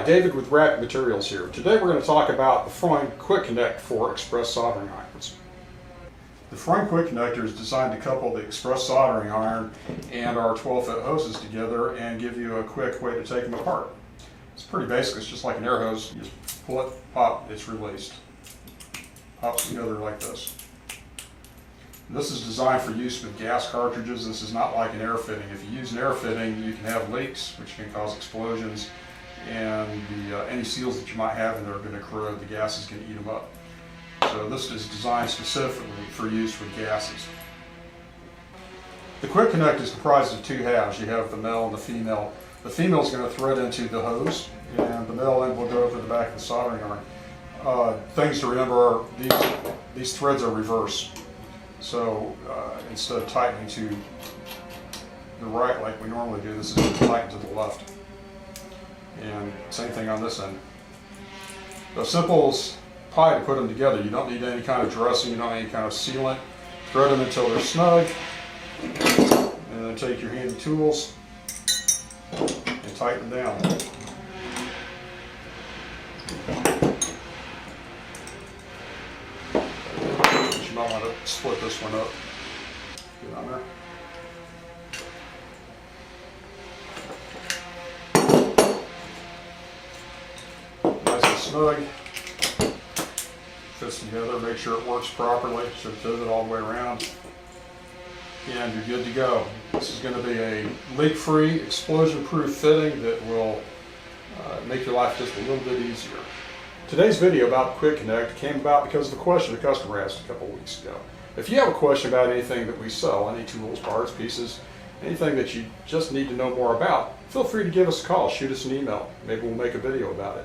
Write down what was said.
Hi, David with RapidMaterials here. Today we're going to talk about the Freund Quick Connect for express soldering irons. The Freund Quick Connector is designed to couple the express soldering iron and our 12-foot hoses together and give you a quick way to take them apart. It's pretty basic. It's just like an air hose. You just pull it, pop, it's released. Pops together like this. This is designed for use with gas cartridges. This is not like an air fitting. If you use an air fitting, you can have leaks, which can cause explosions, and any seals that you might have in there are going to corrode. The gas is going to eat them up. So this is designed specifically for use with gases. The Quick Connect is comprised of two halves. You have the male and the female. The female is going to thread into the hose, and the male end will go over the back of the soldering iron. Things to remember are these threads are reverse. So instead of tightening to the right like we normally do, this is going to tighten to the left. And same thing on this end. So simple as pie to put them together. You don't need any kind of dressing, you don't need any kind of sealant. Thread them until they're snug, and then take your handy tools and tighten them down. You might want to split this one up. Get on there. Nice and snug. Fits together. Make sure it works properly. So pivot all the way around. And you're good to go. This is going to be a leak-free, explosion-proof fitting that will make your life just a little bit easier. Today's video about the Quick Connect came about because of a question a customer asked a couple of weeks ago. If you have a question about anything that we sell, any tools, parts, pieces, anything that you just need to know more about, feel free to give us a call, shoot us an email. Maybe we'll make a video about it.